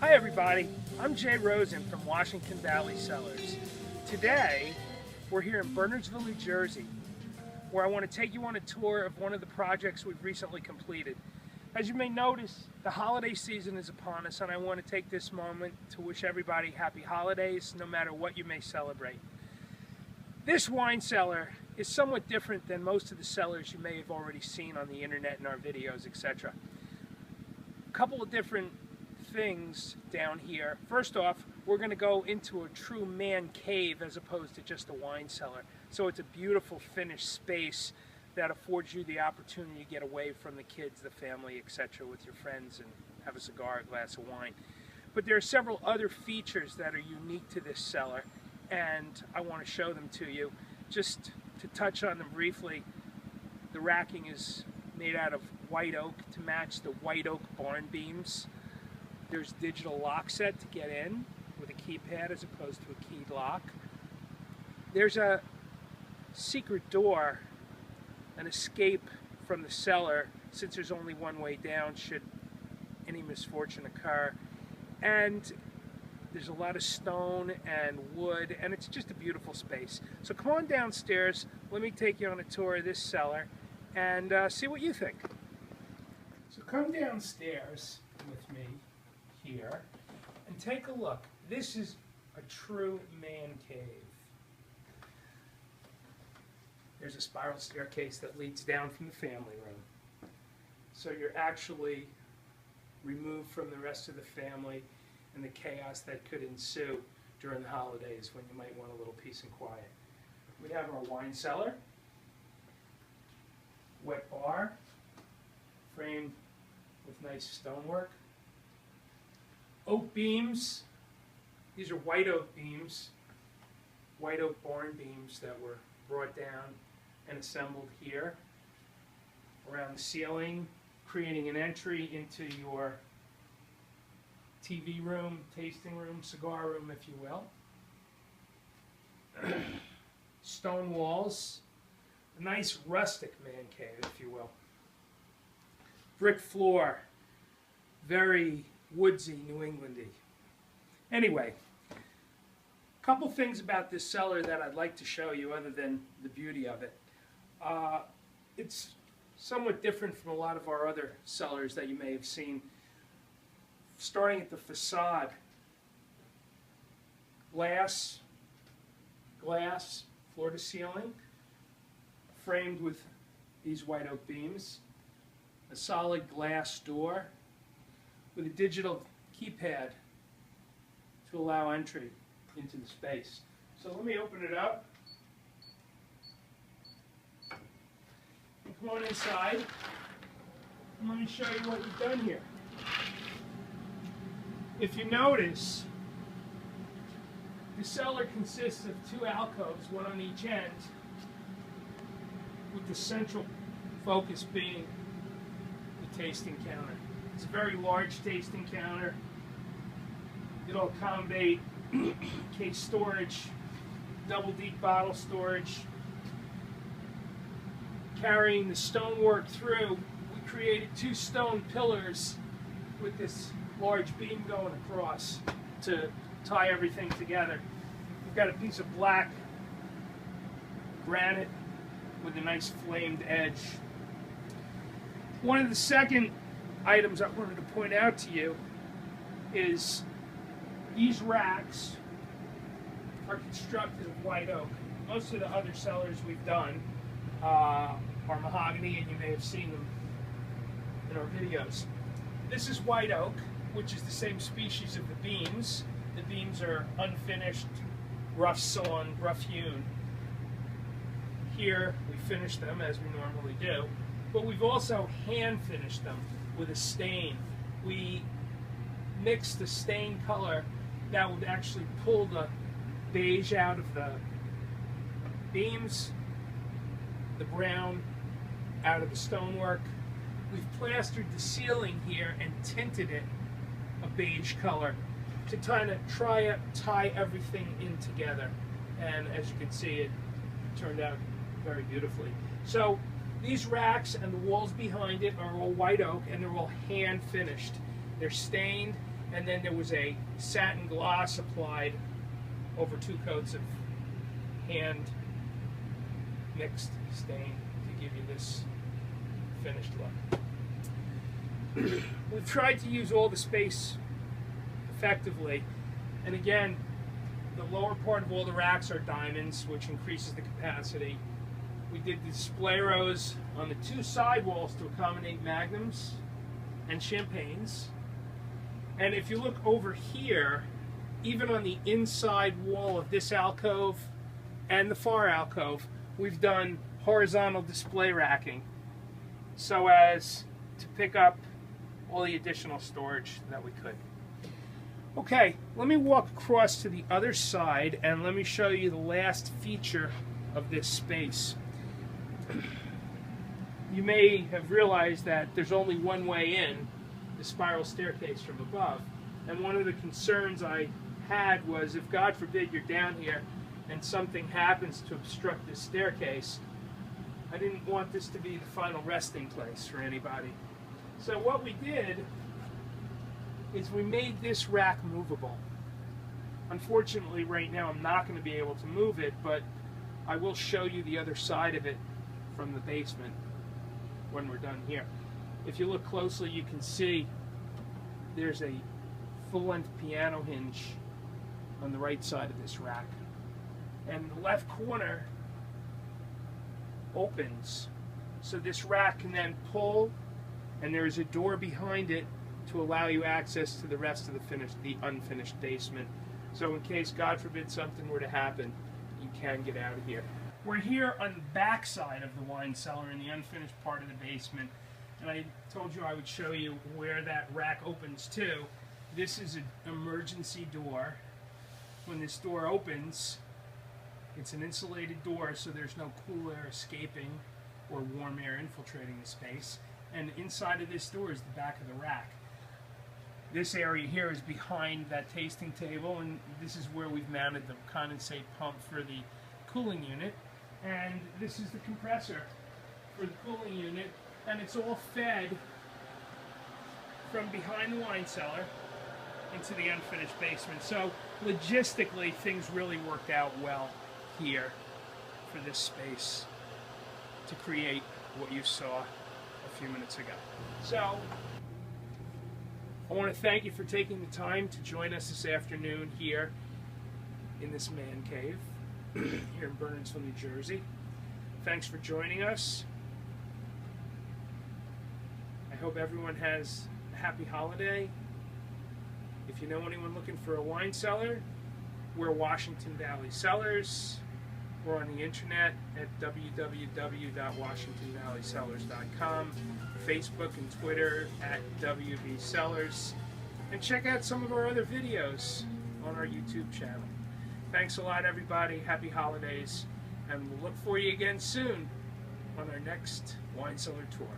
Hi everybody, I'm Jay Rosen from Washington Valley Cellars. Today, we're here in Bernardsville, New Jersey, where I want to take you on a tour of one of the projects we've recently completed. As you may notice, the holiday season is upon us, and I want to take this moment to wish everybody happy holidays, no matter what you may celebrate. This wine cellar is somewhat different than most of the cellars you may have already seen on the internet in our videos, etc. A couple of different things down here. First off, we're going to go into a true man cave as opposed to just a wine cellar. So it's a beautiful finished space that affords you the opportunity to get away from the kids, the family, etc. with your friends and have a cigar, a glass of wine. But there are several other features that are unique to this cellar, and I want to show them to you. Just to touch on them briefly, the racking is made out of white oak to match the white oak barn beams. There's digital lock set to get in with a keypad as opposed to a keyed lock. There's a secret door, an escape from the cellar, since there's only one way down should any misfortune occur. And there's a lot of stone and wood, and it's just a beautiful space. So come on downstairs, let me take you on a tour of this cellar and see what you think. So come downstairs with me here and take a look. This is a true man cave. There's a spiral staircase that leads down from the family room. So you're actually removed from the rest of the family and the chaos that could ensue during the holidays when you might want a little peace and quiet. We have our wine cellar, wet bar, framed with nice stonework. Oak beams. These are white oak beams, white oak barn beams that were brought down and assembled here around the ceiling, creating an entry into your TV room, tasting room, cigar room, if you will. Stone walls, a nice rustic man cave, if you will. Brick floor, very woodsy, New Englandy. Anyway, a couple things about this cellar that I'd like to show you other than the beauty of it. It's somewhat different from a lot of our other cellars that you may have seen. Starting at the facade, glass, floor to ceiling, framed with these white oak beams, a solid glass door with a digital keypad to allow entry into the space. So let me open it up. And come on inside and let me show you what we've done here. If you notice, the cellar consists of two alcoves, one on each end, with the central focus being the tasting counter. It's a very large tasting counter. It'll accommodate case storage, double deep bottle storage. Carrying the stonework through, we created two stone pillars with this large beam going across to tie everything together. We've got a piece of black granite with a nice flamed edge. One of the second items I wanted to point out to you is these racks are constructed of white oak. Most of the other cellars we've done are mahogany, and you may have seen them in our videos. This is white oak, which is the same species of the beams. The beams are unfinished, rough sawn, rough hewn. Here we finish them as we normally do, but we've also hand finished them with a stain. We mix the stain color that would actually pull the beige out of the beams, the brown out of the stonework. We've plastered the ceiling here and tinted it a beige color to kind of try to tie everything in together. And as you can see, it turned out very beautifully. So these racks and the walls behind it are all white oak, and they're all hand finished. They're stained and then there was a satin gloss applied over 2 coats of hand mixed stain to give you this finished look. We've tried to use all the space effectively, and again, the lower part of all the racks are diamonds, which increases the capacity. We did the display rows on the 2 side walls to accommodate magnums and champagnes. And if you look over here, even on the inside wall of this alcove and the far alcove, we've done horizontal display racking so as to pick up all the additional storage that we could. Okay, let me walk across to the other side and let me show you the last feature of this space. You may have realized that there's only one way in, the spiral staircase from above. And one of the concerns I had was, if God forbid you're down here and something happens to obstruct this staircase, I didn't want this to be the final resting place for anybody. So what we did is we made this rack movable. Unfortunately, right now I'm not going to be able to move it, but I will show you the other side of it from the basement when we're done here. If you look closely, you can see there's a full-length piano hinge on the right side of this rack. And the left corner opens, so this rack can then pull, and there's a door behind it to allow you access to the rest of the unfinished basement. So in case, God forbid, something were to happen, you can get out of here. We're here on the back side of the wine cellar in the unfinished part of the basement, and I told you I would show you where that rack opens to. This is an emergency door. When this door opens, it's an insulated door, so there's no cool air escaping or warm air infiltrating the space. And inside of this door is the back of the rack. This area here is behind that tasting table, and this is where we've mounted the condensate pump for the cooling unit. And this is the compressor for the cooling unit, and it's all fed from behind the wine cellar into the unfinished basement. So logistically, things really worked out well here for this space to create what you saw a few minutes ago. So I want to thank you for taking the time to join us this afternoon here in this man cave here in Bernardsville, New Jersey. Thanks for joining us. I hope everyone has a happy holiday. If you know anyone looking for a wine cellar, we're Washington Valley Cellars. We're on the internet at www.washingtonvalleysellars.com, Facebook and Twitter at WV Cellars, and check out some of our other videos on our YouTube channel. Thanks a lot, everybody. Happy holidays, and we'll look for you again soon on our next wine cellar tour.